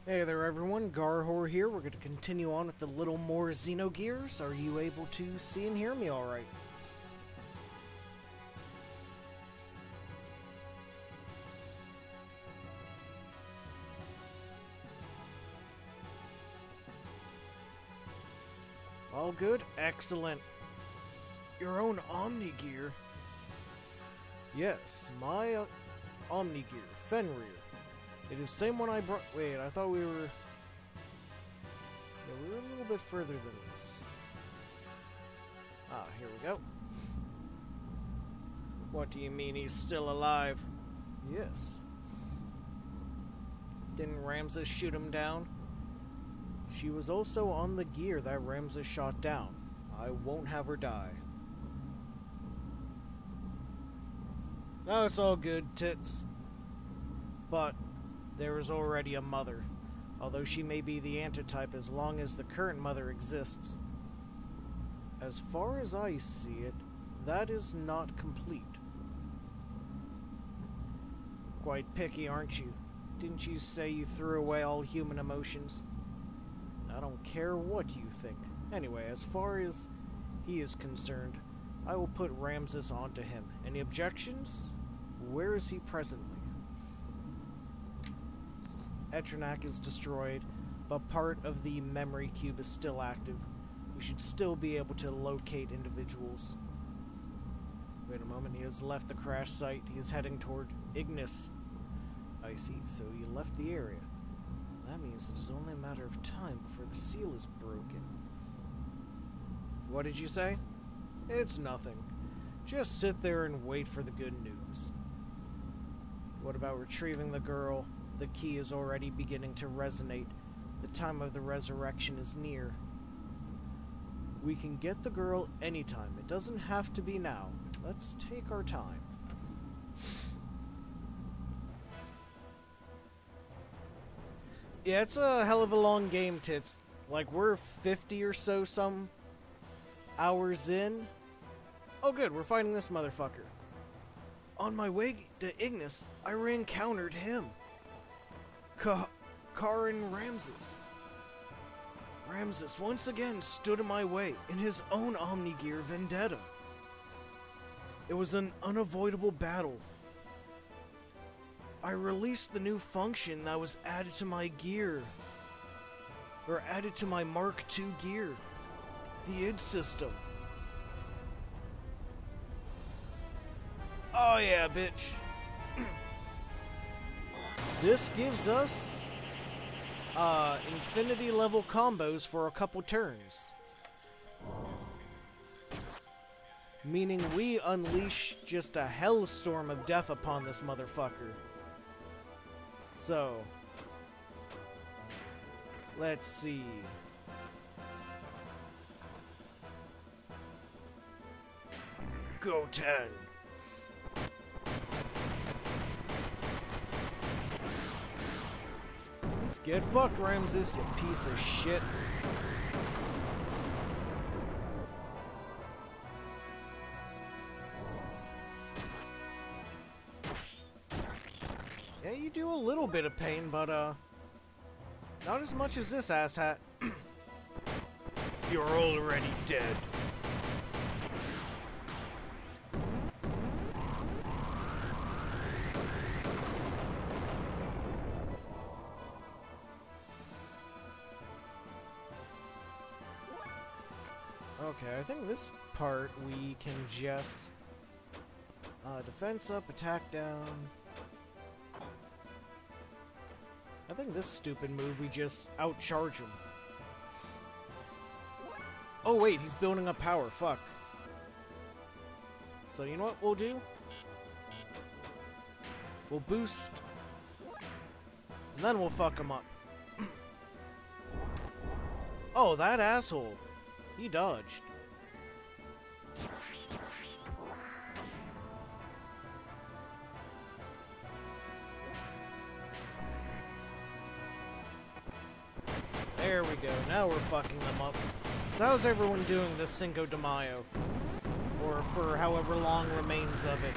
Hey there everyone, Garhor here. We're going to continue on with a little more Xenogears. Are you able to see and hear me alright? All good? Excellent. Your own Omnigear? Yes, my Omnigear, Fenrir. It is the same one I brought. Wait, I thought we were. Yeah, we were a little bit further than this. Ah, here we go. What do you mean he's still alive? Yes. Didn't Ramses shoot him down? She was also on the gear that Ramses shot down. I won't have her die. No, it's all good, tits. But there is already a mother, although she may be the antitype as long as the current mother exists. As far as I see it, that is not complete. Quite picky, aren't you? Didn't you say you threw away all human emotions? I don't care what you think. Anyway, as far as he is concerned, I will put Ramses onto him. Any objections? Where is he presently? Etronac is destroyed, but part of the memory cube is still active. We should still be able to locate individuals. Wait a moment, he has left the crash site. He is heading toward Ignis. I see, so he left the area. That means it is only a matter of time before the seal is broken. What did you say? It's nothing. Just sit there and wait for the good news. What about retrieving the girl? The key is already beginning to resonate. The time of the resurrection is near. We can get the girl anytime. It doesn't have to be now. Let's take our time. Yeah, it's a hell of a long game, tits. Like, we're 50 or so some hours in. Oh good, we're fighting this motherfucker. On my way to Ignis, I re-encountered him. Karin Ramses. Ramses once again stood in my way in his own Omnigear vendetta. It was an unavoidable battle. I released the new function that was added to my gear. Or added to my Mark II gear. The id system. Oh yeah, bitch. This gives us infinity level combos for a couple turns. Meaning we unleash just a hellstorm of death upon this motherfucker. So, let's see. Go 10. Get fucked, Ramses, you piece of shit. Yeah, you do a little bit of pain, but, not as much as this asshat. You're already dead. Okay, I think this part we can just defense up, attack down. I think this stupid move we just outcharge him. Oh wait, he's building up power, fuck. So you know what we'll do? We'll boost, and then we'll fuck him up. Oh, that asshole. He dodged. There we go. Now we're fucking them up. So how's everyone doing this Cinco de Mayo? Or for however long remains of it.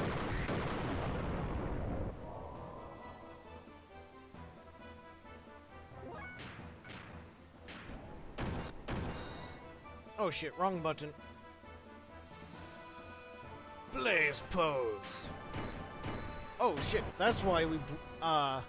Oh shit, wrong button. Blaze pose. Oh shit, that's why we, oh,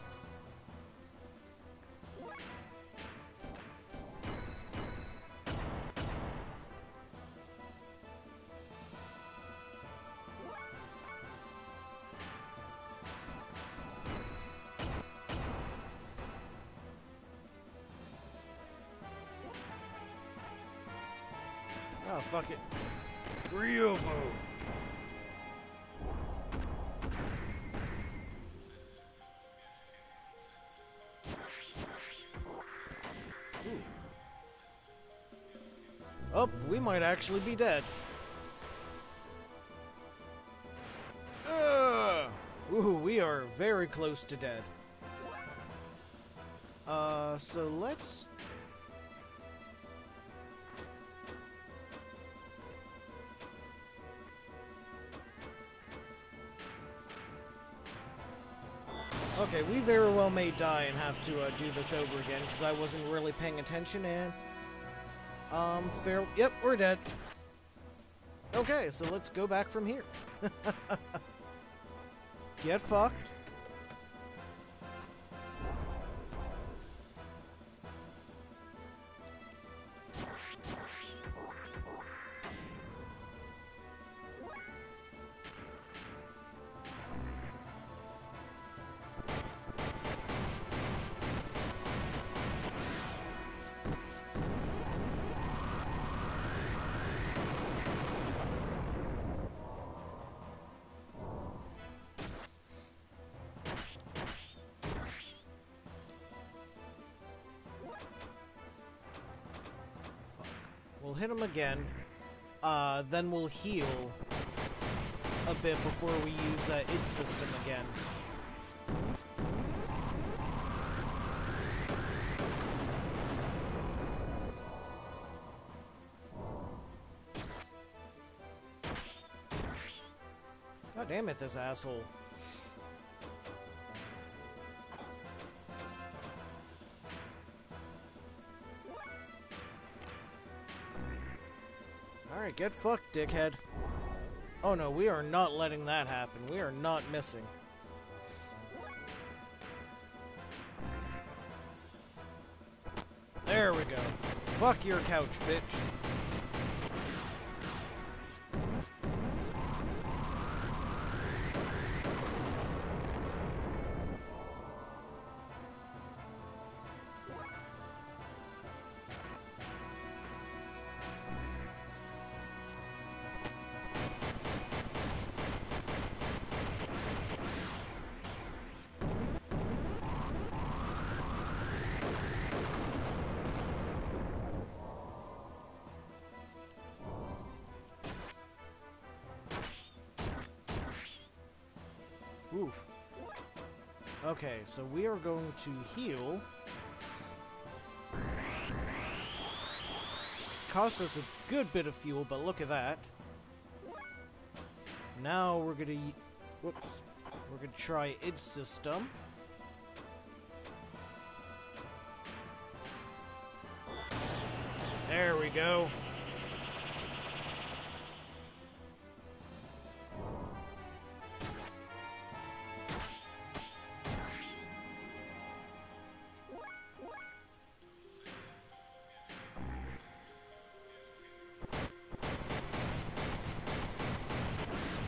fuck it. Ryobo. Oh, we might actually be dead. Ooh, we are very close to dead. So let's... Okay, we very well may die and have to do this over again, because I wasn't really paying attention, and... Yep, we're dead. Okay, so let's go back from here. Get fucked. We'll hit him again, then we'll heal a bit before we use id system again. God damn it, this asshole. Alright, get fucked, dickhead. Oh no, we are not letting that happen. We are not missing. There we go. Fuck your couch, bitch. Oof. Okay, so we are going to heal. Cost us a good bit of fuel, but look at that. Now we're gonna... Whoops. We're gonna try id system. There we go.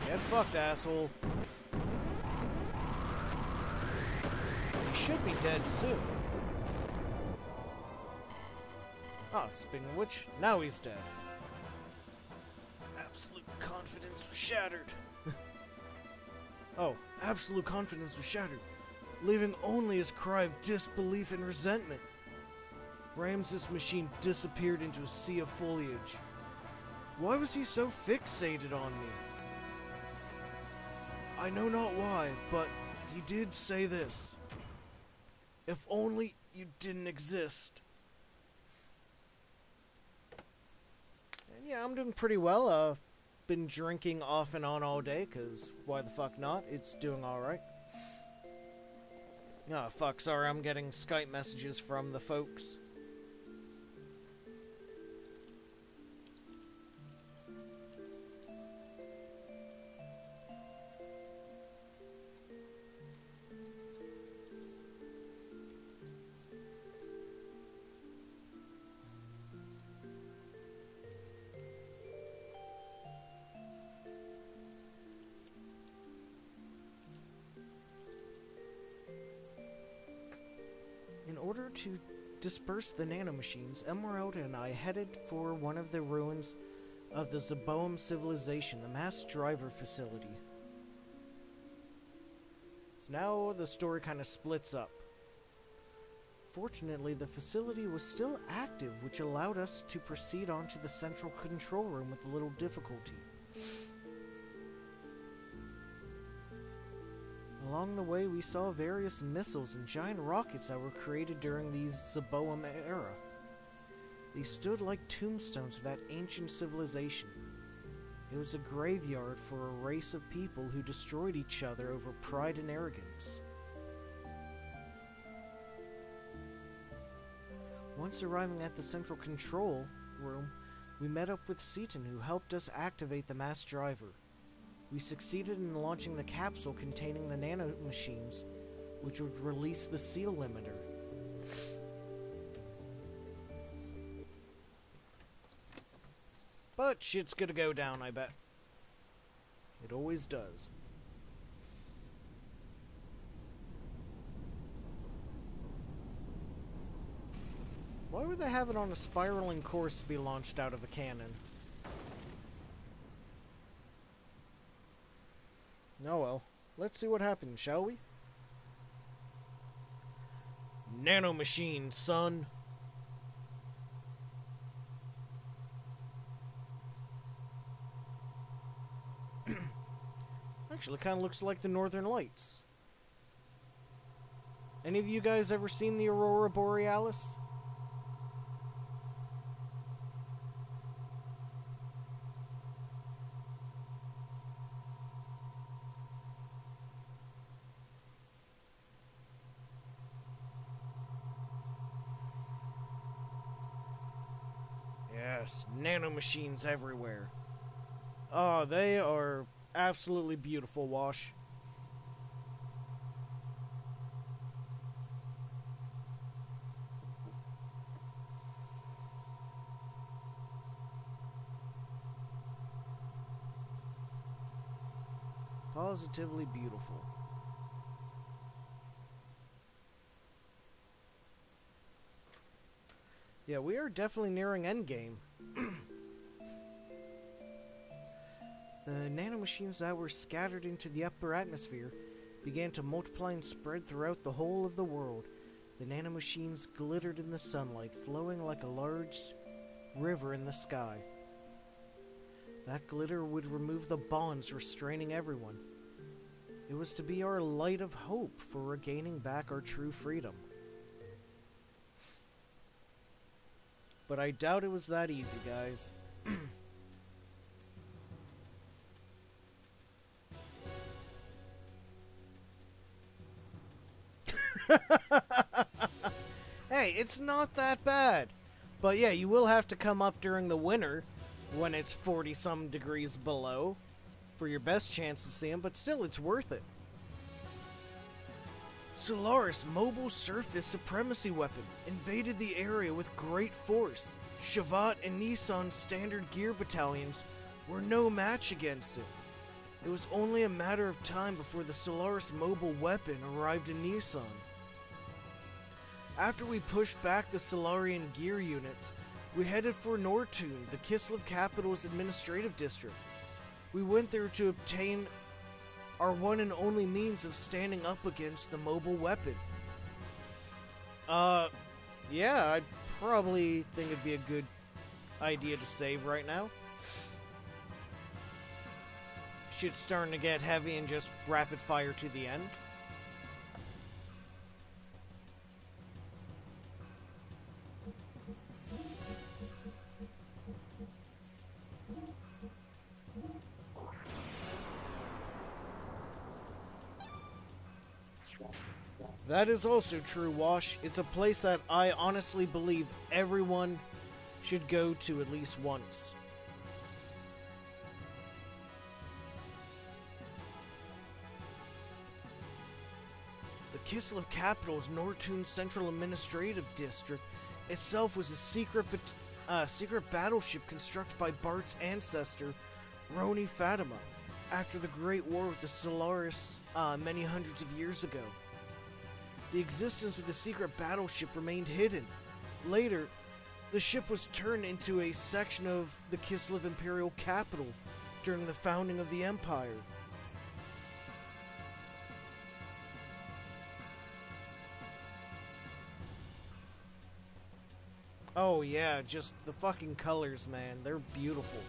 Get fucked, asshole. He should be dead soon. Oh, speaking of which, now he's dead. Absolute confidence was shattered. Oh, absolute confidence was shattered, leaving only his cry of disbelief and resentment. Ramses' machine disappeared into a sea of foliage. Why was he so fixated on me? I know not why, but he did say this. If only you didn't exist. And yeah, I'm doing pretty well. Been drinking off and on all day, because why the fuck not? It's doing alright. Oh, fuck, sorry, I'm getting Skype messages from the folks. In order to disperse the nanomachines, Emerald and I headed for one of the ruins of the Zeboam civilization, the mass driver facility. So now the story kind of splits up. Fortunately, the facility was still active, which allowed us to proceed on to the central control room with little difficulty. Along the way, we saw various missiles and giant rockets that were created during the Zeboam era. They stood like tombstones of that ancient civilization. It was a graveyard for a race of people who destroyed each other over pride and arrogance. Once arriving at the central control room, we met up with Seaton, who helped us activate the mass driver. We succeeded in launching the capsule containing the nanomachines, which would release the seal limiter. But shit's gonna go down, I bet. It always does. Why would they have it on a spiraling course to be launched out of a cannon? Oh well, let's see what happens, shall we? Nanomachine, son! Actually, kind of looks like the Northern Lights. Any of you guys ever seen the Aurora Borealis? Yes, nanomachines everywhere. Oh, they are absolutely beautiful, Wash. Positively beautiful. Yeah, we are definitely nearing endgame. The nanomachines that were scattered into the upper atmosphere began to multiply and spread throughout the whole of the world. The nanomachines glittered in the sunlight, flowing like a large river in the sky. That glitter would remove the bonds restraining everyone. It was to be our light of hope for regaining back our true freedom. But I doubt it was that easy, guys. Hey, it's not that bad. But yeah, you will have to come up during the winter when it's 40-some degrees below for your best chance to see them, but still, it's worth it. Solaris mobile surface supremacy weapon invaded the area with great force. Shavat and Nissan's standard gear battalions were no match against it. It was only a matter of time before the Solaris mobile weapon arrived in Nissan. After we pushed back the Solarian gear units, we headed for Nortun, the Kislev capital's administrative district. We went there to obtain our one and only means of standing up against the mobile weapon. Yeah, I'd probably think it'd be a good idea to save right now. Shit's starting to get heavy and just rapid fire to the end. That is also true, Wash. It's a place that I honestly believe everyone should go to at least once. The Kislev capital's Nortun Central Administrative District itself was a secret battleship constructed by Bart's ancestor, Roni Fatima, after the Great War with the Solaris many hundreds of years ago. the existence of the secret battleship remained hidden. Later, the ship was turned into a section of the Kislev Imperial capital during the founding of the Empire. Oh yeah, just the fucking colors, man. They're beautiful.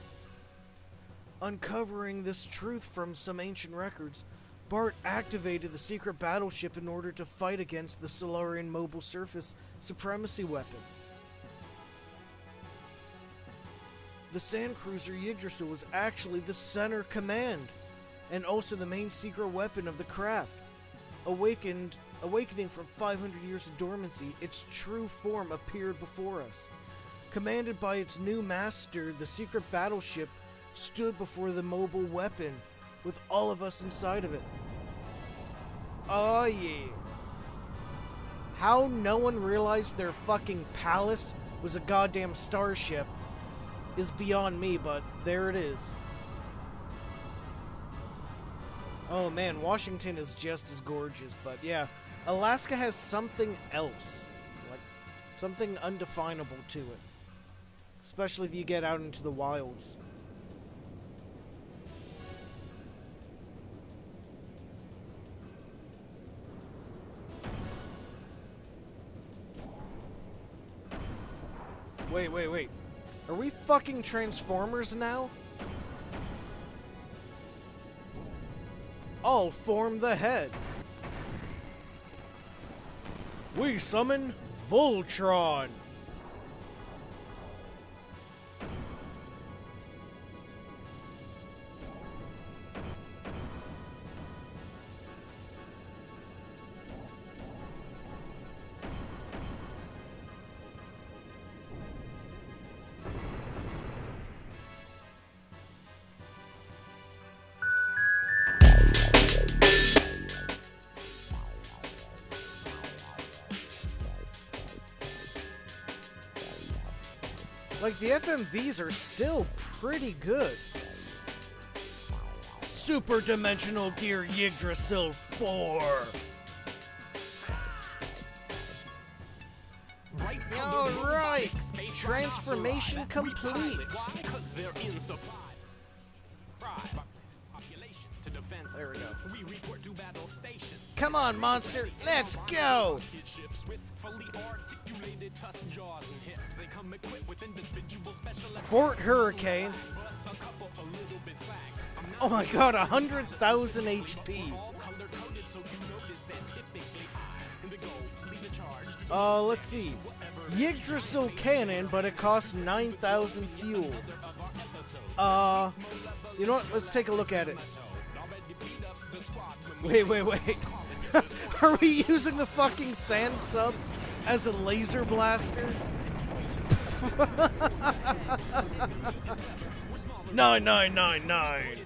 Uncovering this truth from some ancient records, Bart activated the secret battleship in order to fight against the Solarian mobile surface supremacy weapon. The sand cruiser Yggdrasil was actually the center command, and also the main secret weapon of the craft. Awakening from 500 years of dormancy, its true form appeared before us. Commanded by its new master, the secret battleship stood before the mobile weapon, with all of us inside of it. Oh yeah. How no one realized their fucking palace was a goddamn starship is beyond me, but there it is. Oh man, Washington is just as gorgeous, but yeah, Alaska has something else. Like, something undefinable to it. Especially if you get out into the wilds. Wait. Are we fucking Transformers now? I'll form the head. We summon Voltron. Like, the FMVs are still pretty good. Super Dimensional Gear Yggdrasil 4. Alright, transformation complete. There we go. Come on, monster, let's go! Fort Hurricane. Oh my god, 100,000 HP. Let's see. Yggdrasil cannon, but it costs 9,000 fuel. You know what? Let's take a look at it. Wait. Are we using the fucking sand sub as a laser blaster? 9999.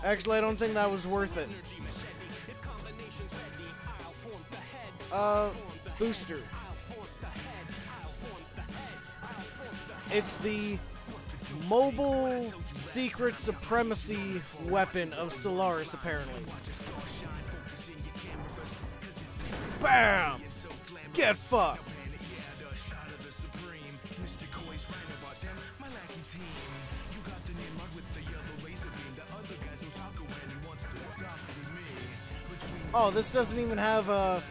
Actually, I don't think that was worth it. Booster. It's the mobile secret supremacy weapon of Solaris, apparently. BAM! Get fucked! Oh, this doesn't even have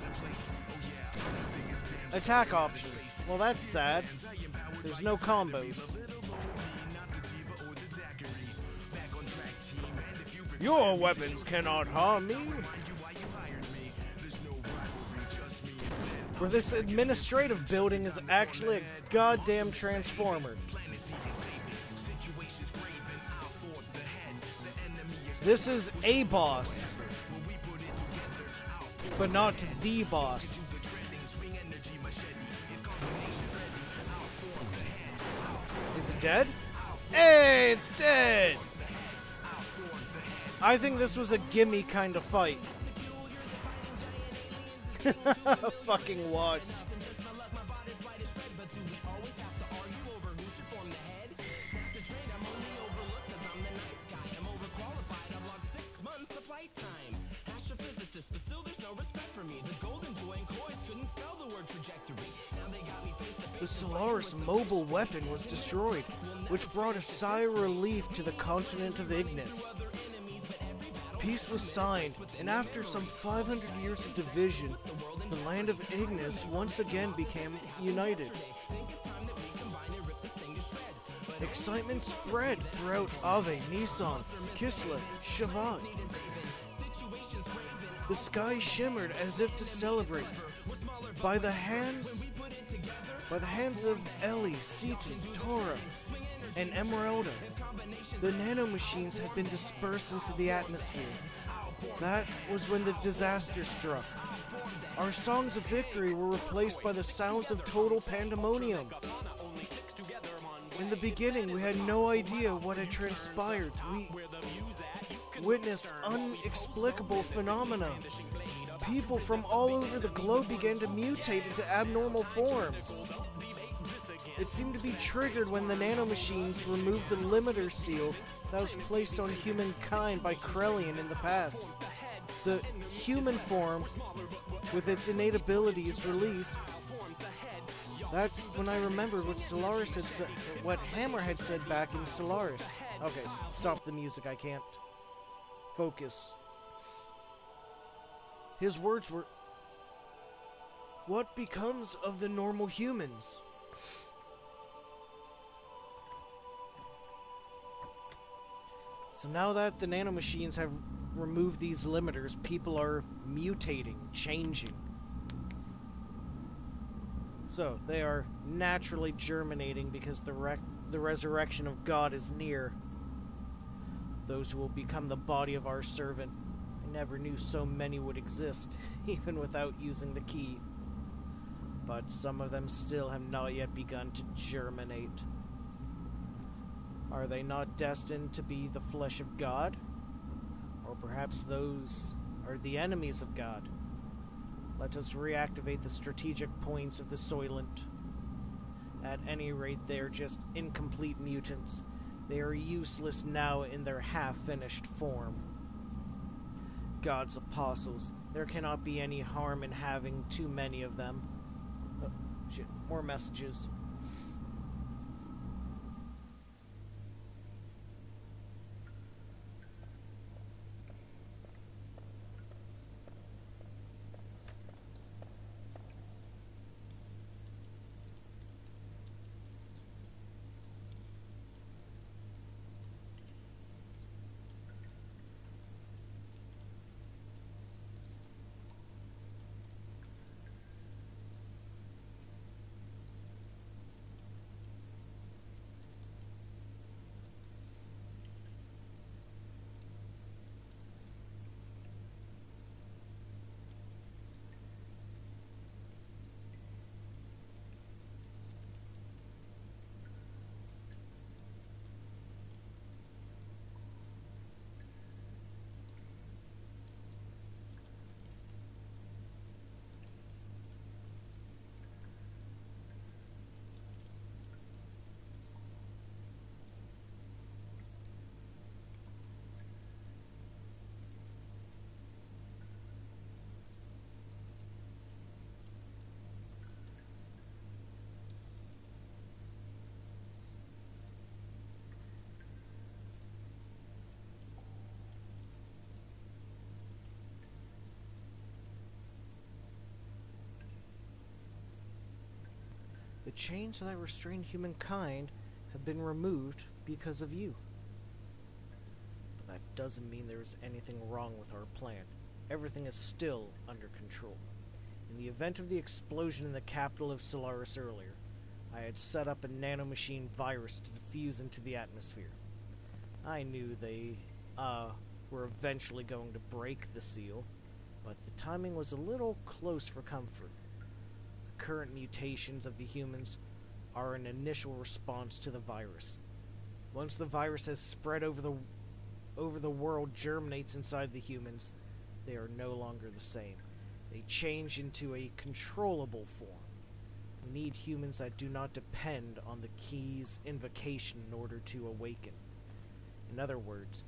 attack options. Well, that's sad. There's no combos. Your weapons cannot harm me. Where this administrative building is actually a goddamn transformer. This is a boss, but not the boss. Is it dead? Hey, it's dead! I think this was a gimme kind of fight. Fucking wash. Astrophysicist, but still there's no respect. The Solaris mobile weapon was destroyed, which brought a sigh of relief to the continent of Ignis. Peace was signed, and after some 500 years of division, the land of Ignis once again became united. Excitement spread throughout Ave, Nissan, Kislev, Shavad. The sky shimmered as if to celebrate. By the hands of Ellie, Seaton, Tora, and Emeralda, the nanomachines had been dispersed into the atmosphere. That was when the disaster struck. Our songs of victory were replaced by the sounds of total pandemonium. In the beginning, we had no idea what had transpired. We witnessed inexplicable phenomena. People from all over the globe began to mutate into abnormal forms. It seemed to be triggered when the nanomachines removed the limiter seal that was placed on humankind by Krellian in the past. The human form, with its innate abilities, released. That's when I remembered what Solaris had said, what Hammer had said back in Solaris. Okay, stop the music, I can't focus. His words were, "What becomes of the normal humans?" So now that the nanomachines have removed these limiters, people are mutating, changing. So they are naturally germinating because the resurrection of God is near. Those who will become the body of our servant. I never knew so many would exist, even without using the key. But some of them still have not yet begun to germinate. Are they not destined to be the flesh of God? Or perhaps those are the enemies of God? Let us reactivate the strategic points of the Soylent. At any rate, they are just incomplete mutants. They are useless now in their half-finished form. God's apostles. There cannot be any harm in having too many of them. Oh, shit. More messages. The chains that restrain humankind have been removed because of you. But that doesn't mean there is anything wrong with our plan. Everything is still under control. In the event of the explosion in the capital of Solaris earlier, I had set up a nanomachine virus to diffuse into the atmosphere. I knew they were eventually going to break the seal, but the timing was a little close for comfort. The current mutations of the humans are an initial response to the virus. Once the virus has spread over the world, germinates inside the humans, they are no longer the same. They change into a controllable form. We need humans that do not depend on the key's invocation in order to awaken. In other words,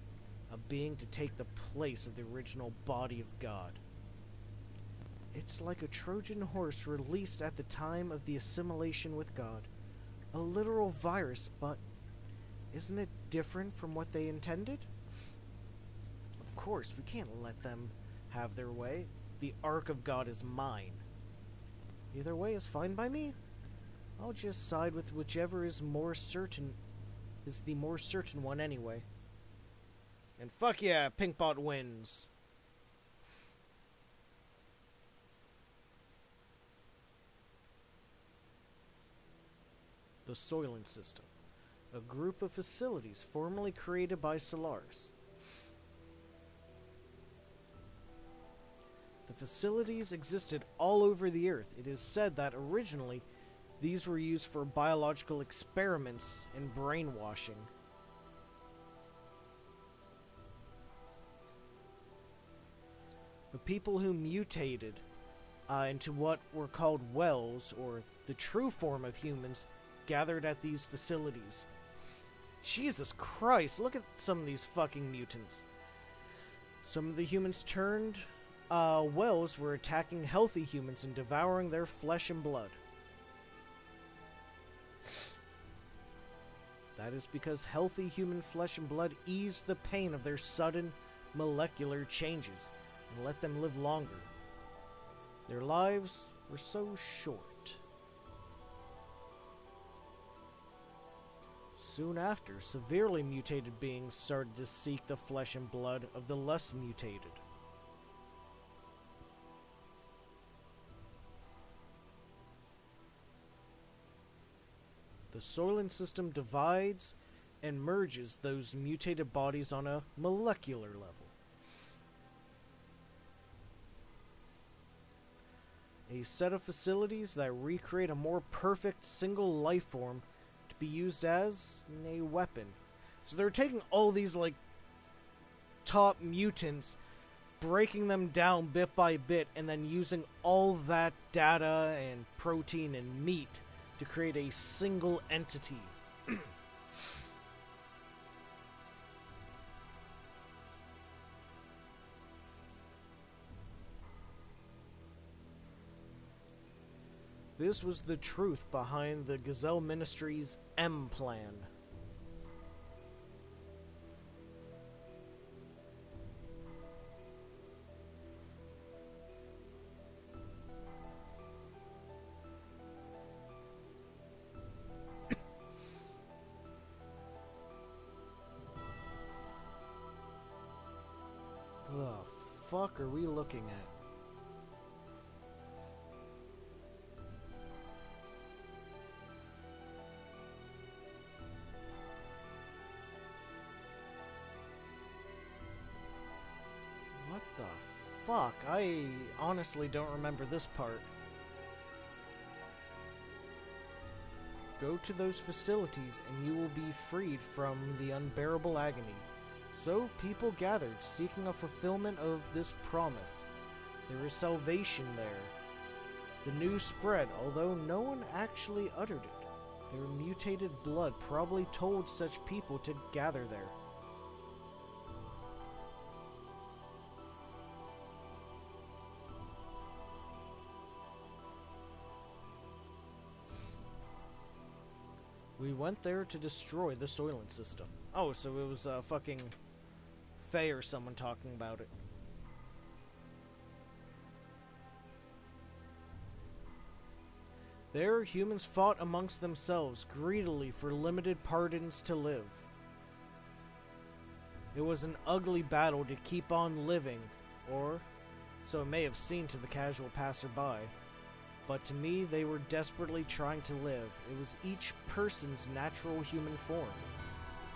a being to take the place of the original body of God. It's like a Trojan horse released at the time of the assimilation with God. A literal virus, but isn't it different from what they intended? Of course, we can't let them have their way. The Ark of God is mine. Either way is fine by me. I'll just side with whichever is the more certain one anyway. And fuck yeah, Pinkbot wins. The Soylent System, a group of facilities formerly created by Solaris. The facilities existed all over the Earth. It is said that originally these were used for biological experiments and brainwashing. The people who mutated into what were called whales, or the true form of humans, gathered at these facilities. Jesus Christ, look at some of these fucking mutants. Some of the humans turned whales were attacking healthy humans and devouring their flesh and blood. That is because healthy human flesh and blood eased the pain of their sudden molecular changes and let them live longer. Their lives were so short. Soon after, severely mutated beings started to seek the flesh and blood of the less mutated. The Soylent System divides and merges those mutated bodies on a molecular level. A set of facilities that recreate a more perfect single life form to be used as a weapon. So they're taking all these, like, top mutants, breaking them down bit by bit, and then using all that data and protein and meat to create a single entity. This was the truth behind the Gazelle Ministry's M plan. The fuck are we looking at? What the fuck? I honestly don't remember this part. Go to those facilities and you will be freed from the unbearable agony. So people gathered, seeking a fulfillment of this promise. There is salvation there. The news spread, although no one actually uttered it. Their mutated blood probably told such people to gather there. We went there to destroy the Soylent System. Oh, so it was fucking Faye or someone talking about it. There, humans fought amongst themselves greedily for limited pardons to live. It was an ugly battle to keep on living, or so it may have seemed to the casual passerby. But to me, they were desperately trying to live. It was each person's natural human form.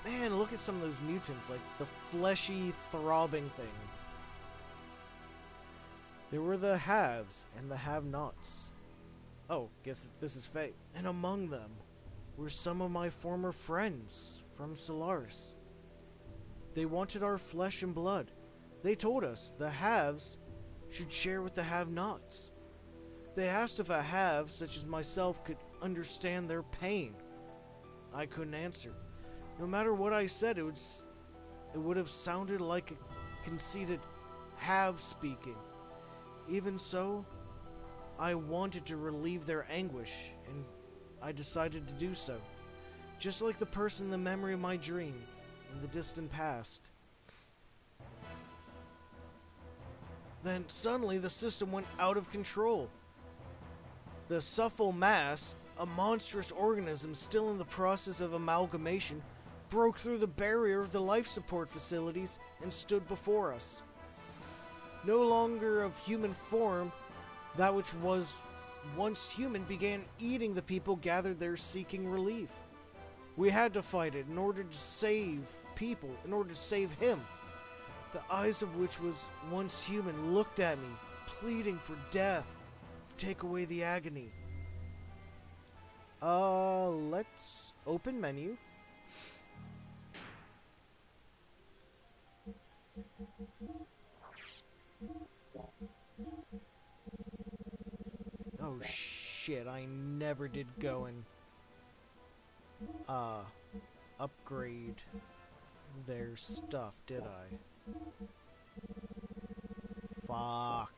Man, look at some of those mutants, like the fleshy, throbbing things. There were the haves and the have-nots. Oh, guess this is fate. And among them were some of my former friends from Solaris. They wanted our flesh and blood. They told us the haves should share with the have-nots. They asked if a have, such as myself, could understand their pain. I couldn't answer. No matter what I said, it would have sounded like a conceited have speaking. Even so, I wanted to relieve their anguish, and I decided to do so. Just like the person in the memory of my dreams in the distant past. Then suddenly the system went out of control. The Suffle mass, a monstrous organism still in the process of amalgamation, broke through the barrier of the life support facilities and stood before us. No longer of human form, that which was once human began eating the people gathered there seeking relief. We had to fight it in order to save people, in order to save him. The eyes of which was once human looked at me, pleading for death. Take away the agony. Let's open menu. Oh shit, I never did go and upgrade their stuff, did I? Fuck.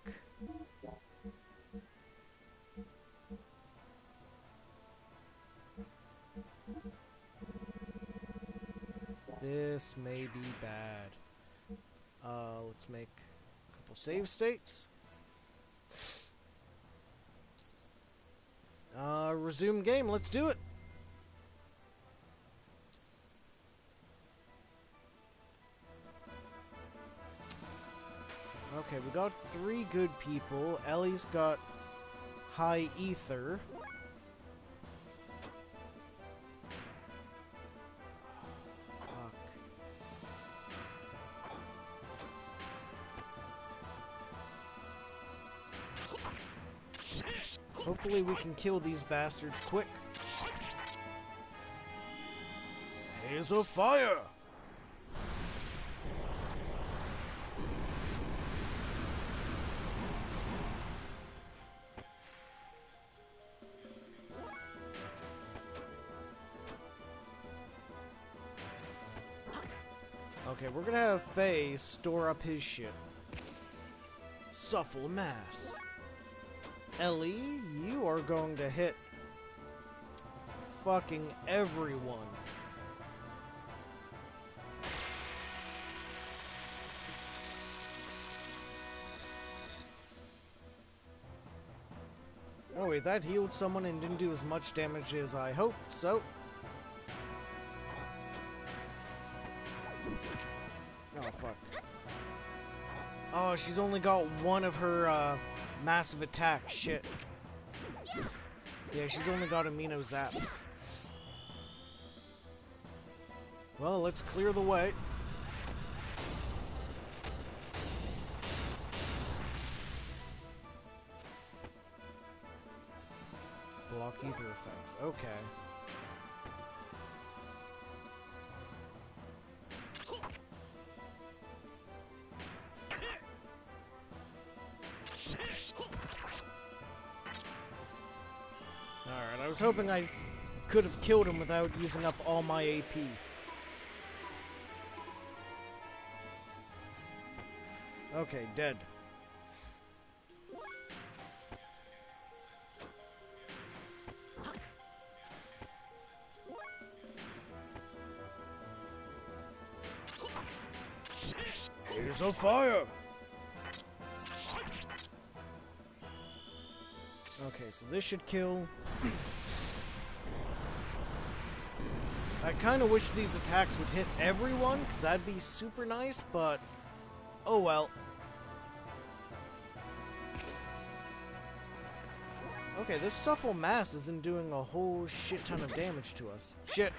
This may be bad. Let's make a couple save states. Resume game, let's do it. Okay, we got 3 good people. Ellie's got high ether. Fuck. Hopefully we can kill these bastards quick. Haze of fire! Okay, we're gonna have Faye store up his shit. Suffle mass. Ellie, you are going to hit fucking everyone. Oh wait, that healed someone and didn't do as much damage as I hoped, so... Oh, fuck. Oh, she's only got one of her, massive attack. Shit. Yeah, she's only got Amino Zap. Well, let's clear the way. Block ether effects. Okay. Alright, I was hoping I could have killed him without using up all my AP. Okay, dead. Here's a fire! Okay, so this should kill. I kind of wish these attacks would hit everyone, because that'd be super nice, but oh well. Okay, this Suffle mass isn't doing a whole shit ton of damage to us. Shit.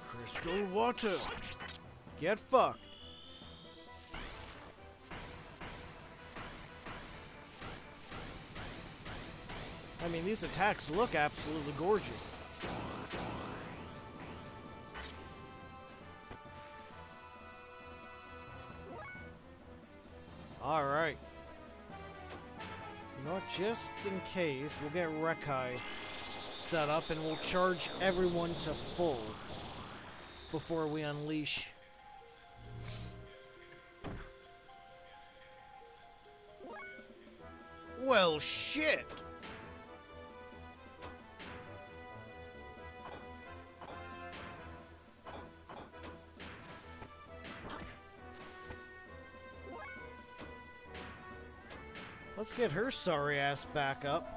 Crystal water. Get fucked. I mean, these attacks look absolutely gorgeous. Alright. You know what? Just in case, we'll get Rekai set up and we'll charge everyone to full before we unleash. Well, shit! Let's get her sorry ass back up.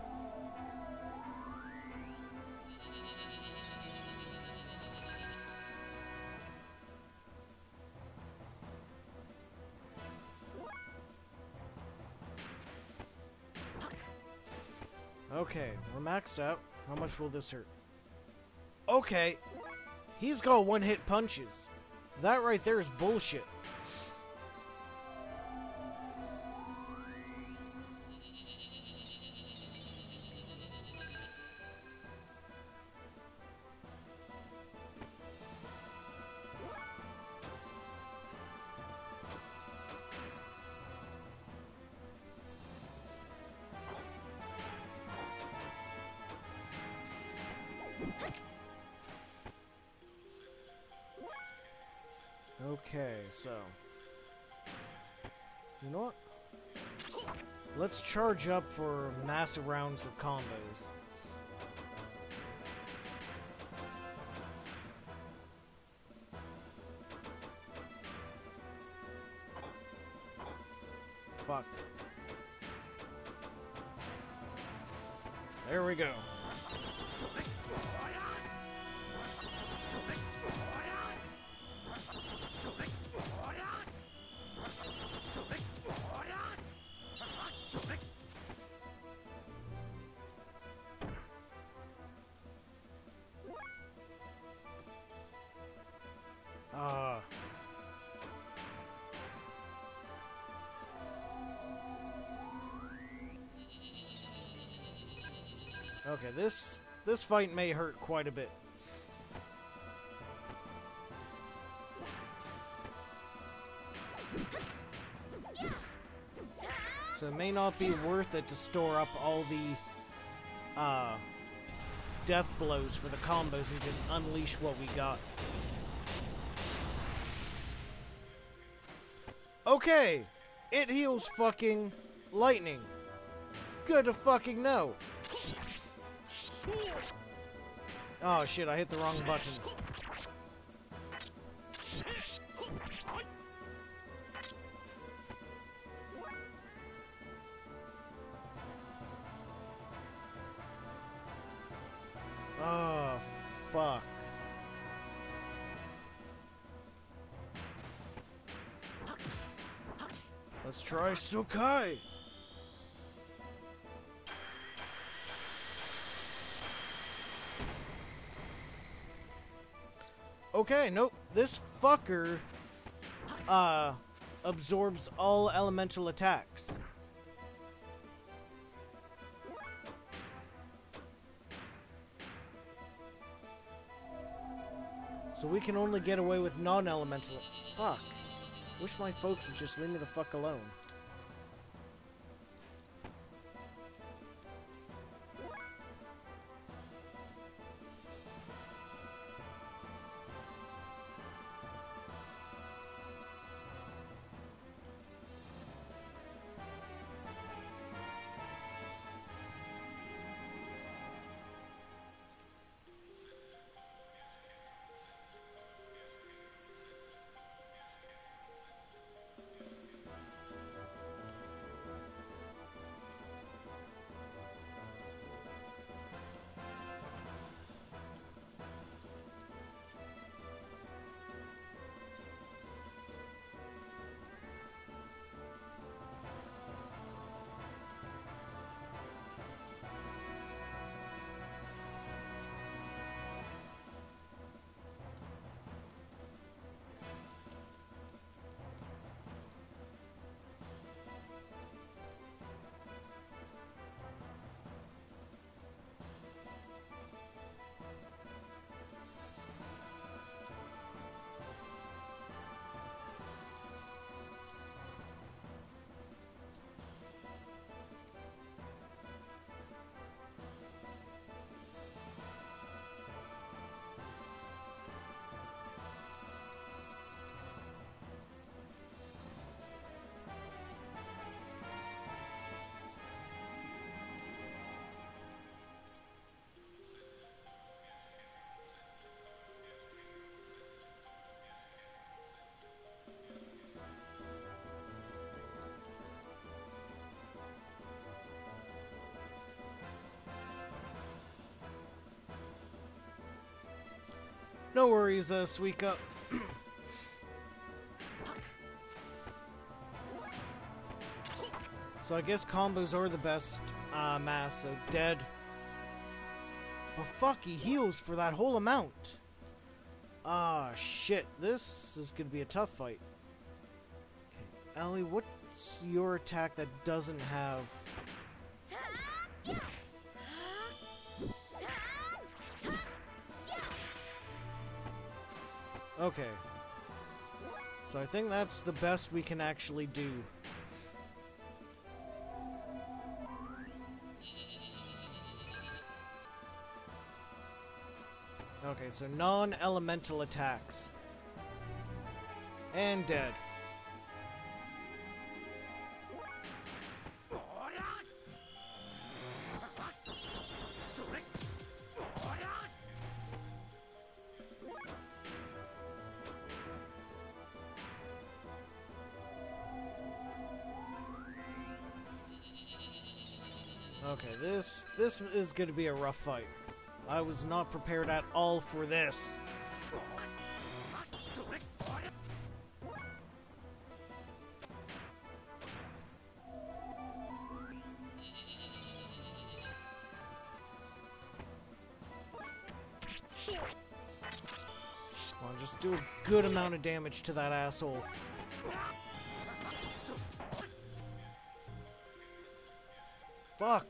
Okay, we're maxed out. How much will this hurt? Okay, he's got one-hit punches. That right there is bullshit. Okay, so... You know what? Let's charge up for massive rounds of combos. Fuck. There we go. Okay, this fight may hurt quite a bit. So it may not be worth it to store up all the death blows for the combos and just unleash what we got. Okay, it heals fucking lightning. Good to fucking know. Oh shit, I hit the wrong button. Oh, fuck. Let's try Sukai. Okay, nope. This fucker absorbs all elemental attacks. So we can only get away with non-elemental. Fuck. Wish my folks would just leave me the fuck alone. No worries, Suika. So I guess combos are the best mass, so dead. Well, fuck, he heals for that whole amount. Ah, shit. This is gonna be a tough fight. Okay, Ellie, what's your attack that doesn't have... Okay. So I think that's the best we can actually do. Okay, so non-elemental attacks. And dead. Okay, this is going to be a rough fight. I was not prepared at all for this. Come on, just do a good amount of damage to that asshole. Fuck.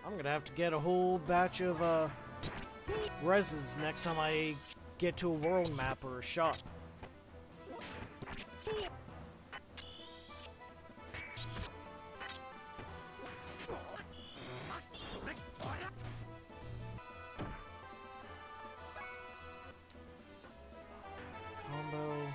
I'm gonna have to get a whole batch of reses next time I get to a world map or a shop. Combo.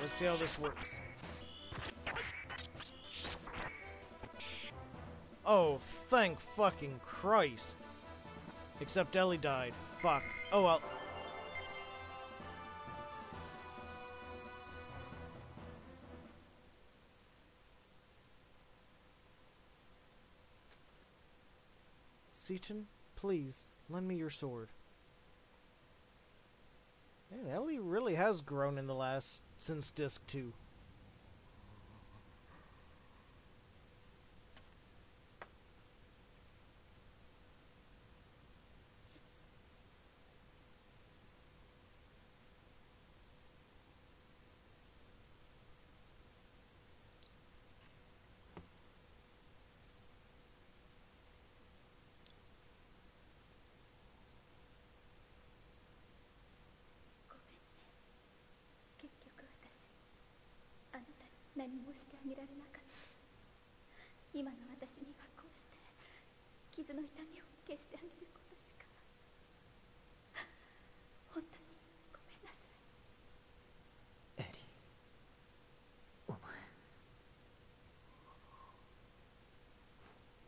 Let's see how this works. Oh, thank fucking Christ. Except Ellie died. Fuck. Oh well. Seaton, please, lend me your sword. Man, Ellie really has grown in the since Disc 2.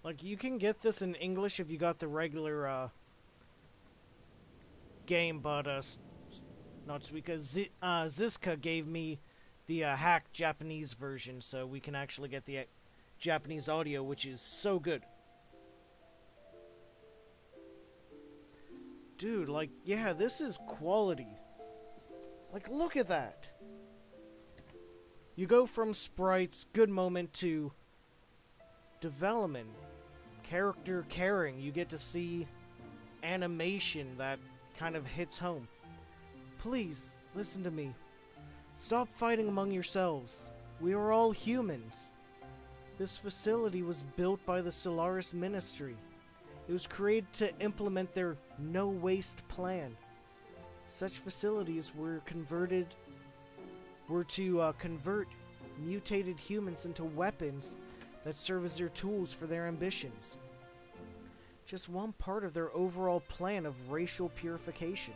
Like, you can get this in English if you got the regular, game, but, not because Ziska gave me the, hacked Japanese version, so we can actually get the Japanese audio, which is so good. Dude, like, yeah, this is quality. Like, look at that. You go from sprites, good moment, to development. Character caring. You get to see animation that kind of hits home. Please, listen to me. Stop fighting among yourselves. We are all humans. This facility was built by the Solaris Ministry. It was created to implement their no-waste plan. Such facilities were to convert mutated humans into weapons that serve as their tools for their ambitions. Just one part of their overall plan of racial purification.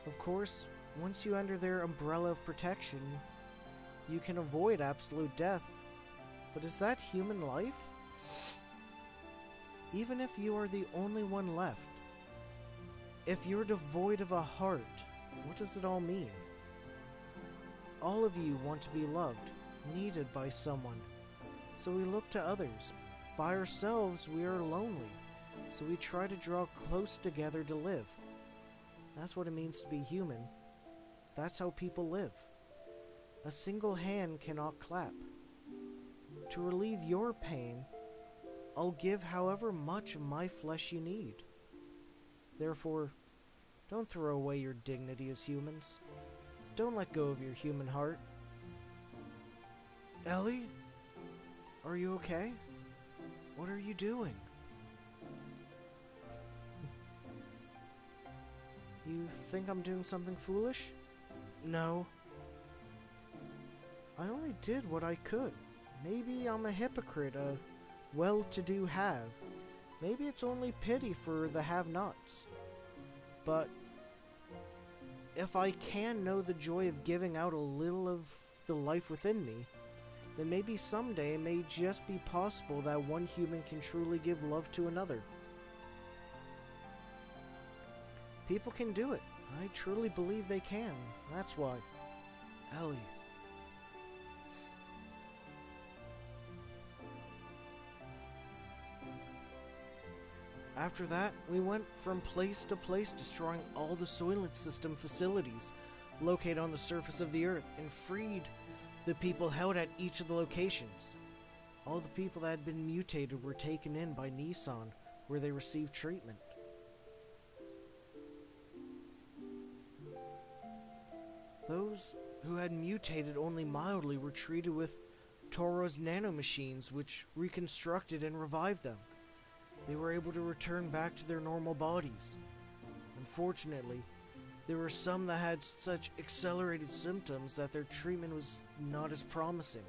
Of course, once you under their umbrella of protection, you can avoid absolute death. But is that human life? Even if you are the only one left, if you're devoid of a heart, what does it all mean? All of you want to be loved, needed by someone, so we look to others. By ourselves, we are lonely, so we try to draw close together to live. That's what it means to be human. That's how people live. A single hand cannot clap. To relieve your pain, I'll give however much of my flesh you need. Therefore, don't throw away your dignity as humans. Don't let go of your human heart. Ellie? Are you okay? What are you doing? You think I'm doing something foolish? No. I only did what I could. Maybe I'm a hypocrite, a well-to-do have. Maybe it's only pity for the have-nots. But if I can know the joy of giving out a little of the life within me, then maybe someday it may just be possible that one human can truly give love to another. People can do it. I truly believe they can. That's why. Ellie. After that, we went from place to place, destroying all the Soylent System facilities located on the surface of the Earth, and freed the people held at each of the locations. All the people that had been mutated were taken in by Nissan, where they received treatment. Those who had mutated only mildly were treated with Toro's nanomachines, which reconstructed and revived them. They were able to return back to their normal bodies. Unfortunately, there were some that had such accelerated symptoms that their treatment was not as promising.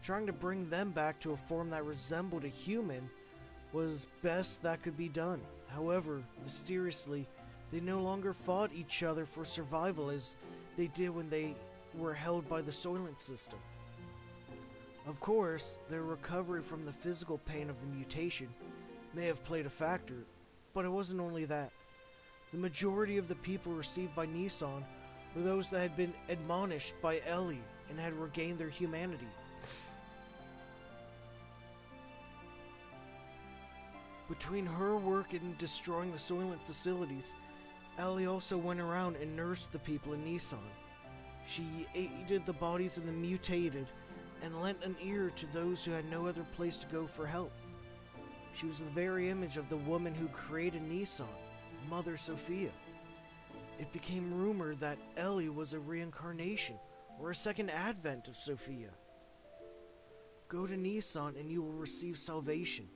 Trying to bring them back to a form that resembled a human was best that could be done. However, mysteriously, they no longer fought each other for survival as they did when they were held by the Soylent System. Of course, their recovery from the physical pain of the mutation may have played a factor, but it wasn't only that. The majority of the people received by Nissan were those that had been admonished by Ellie and had regained their humanity. Between her work in destroying the Soylent facilities, Ellie also went around and nursed the people in Nissan. She aided the bodies of the mutated and lent an ear to those who had no other place to go for help. She was the very image of the woman who created Nissan, Mother Sophia. It became rumored that Ellie was a reincarnation or a second advent of Sophia. Go to Nissan and you will receive salvation.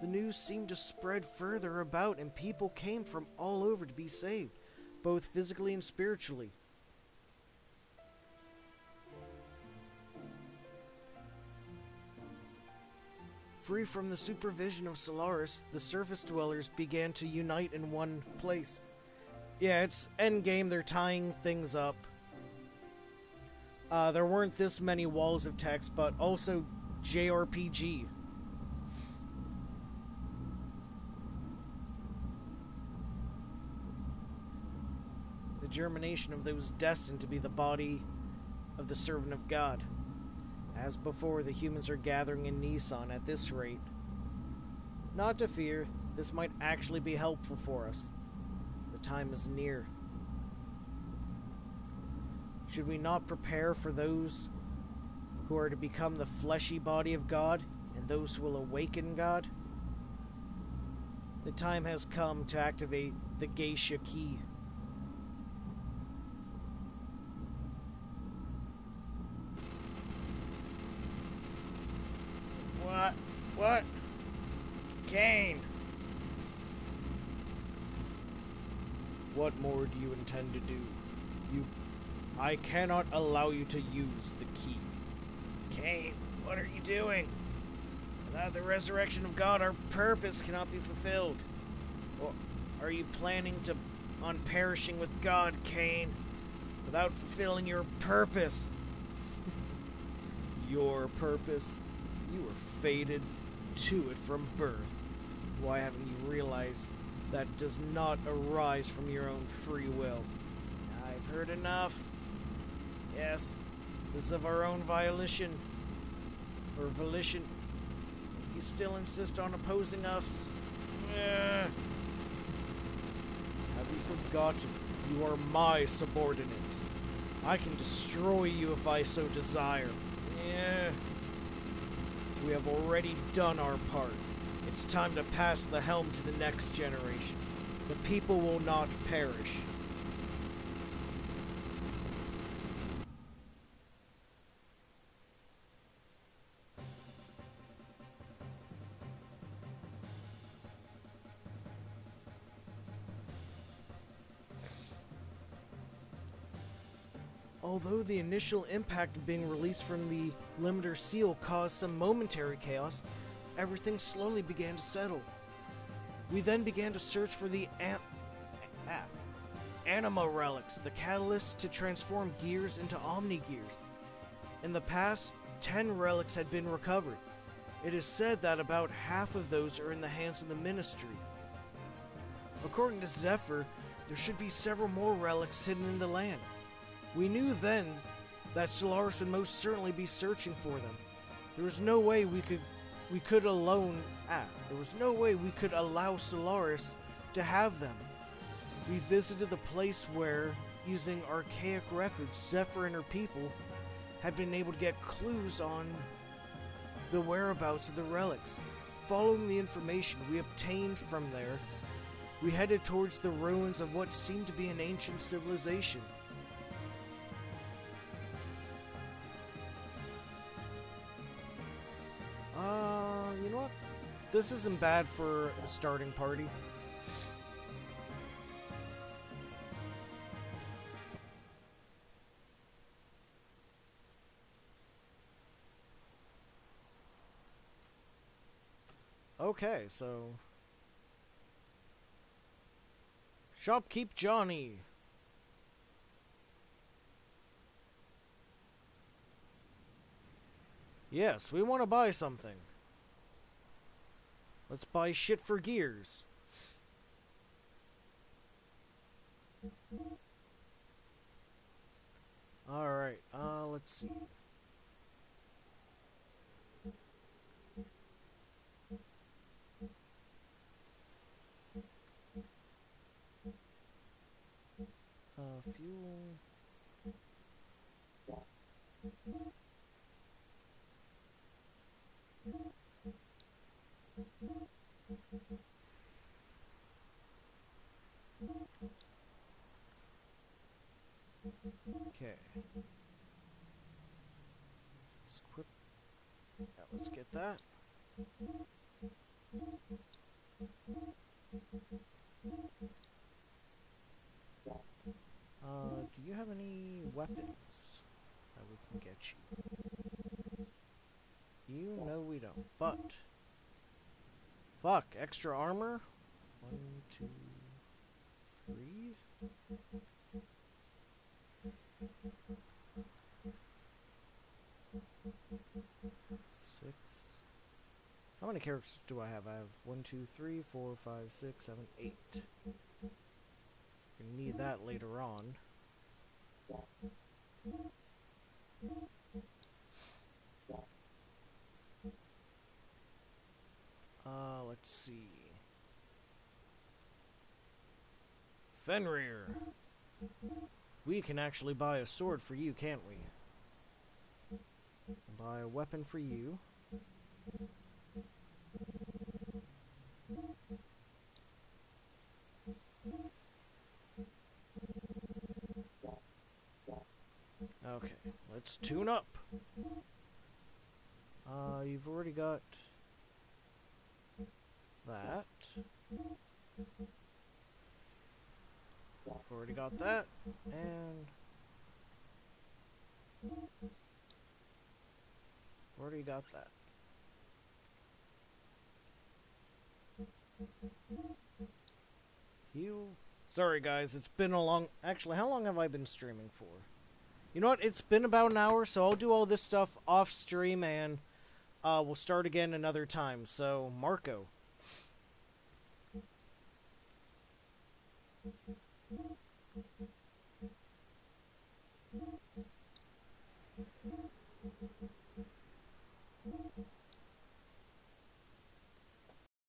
The news seemed to spread further about and people came from all over to be saved, both physically and spiritually. Free from the supervision of Solaris, the surface dwellers began to unite in one place. Yeah, it's endgame, they're tying things up. There weren't this many walls of text, but also JRPG. The germination of those destined to be the body of the servant of God. As before, the humans are gathering in Nissan at this rate. Not to fear, this might actually be helpful for us. The time is near. Should we not prepare for those who are to become the fleshy body of God and those who will awaken God? The time has come to activate the Geisha Key. What? Kane! What more do you intend to do? I cannot allow you to use the key. Kane, what are you doing? Without the resurrection of God, our purpose cannot be fulfilled. Or are you planning on perishing with God, Kane? without fulfilling your purpose. Your purpose? You were fated to it from birth. Why haven't you realized that does not arise from your own free will? I've heard enough. Yes, this is of our own volition. You still insist on opposing us? Have you forgotten? You are my subordinates. I can destroy you if I so desire. We have already done our part. It's time to pass the helm to the next generation. The people will not perish. Although the initial impact of being released from the limiter seal caused some momentary chaos, everything slowly began to settle. We then began to search for the Anima relics, the catalyst to transform gears into Omni-Gears. In the past, 10 relics had been recovered. It is said that about half of those are in the hands of the Ministry. According to Zephyr, there should be several more relics hidden in the land. We knew then that Solaris would most certainly be searching for them. There was no way we could allow Solaris to have them. We visited the place where, using archaic records, Zephyr and her people had been able to get clues on the whereabouts of the relics. Following the information we obtained from there, we headed towards the ruins of what seemed to be an ancient civilization. You know what? This isn't bad for a starting party. Okay, so... Shopkeep Johnny. Yes, we want to buy something. Let's buy shit for gears. Alright, let's see. Fuel. Okay. Let's equip. Yeah, let's get that. Do you have any weapons that we can get you? You know we don't, but... Fuck, extra armor? 1, 2, 3? Six. How many characters do I have? I have 1, 2, 3, 4, 5, 6, 7, 8. Gonna need that later on. Let's see. Fenrir. We can actually buy a sword for you, can't we? Buy a weapon for you. Okay, let's tune up. You've already got that. I've already got that, and already got that. Heal Sorry, guys. It's been a long... Actually, how long have I been streaming for? You know what? It's been about an hour, so I'll do all this stuff off stream, and we'll start again another time. So, Marco,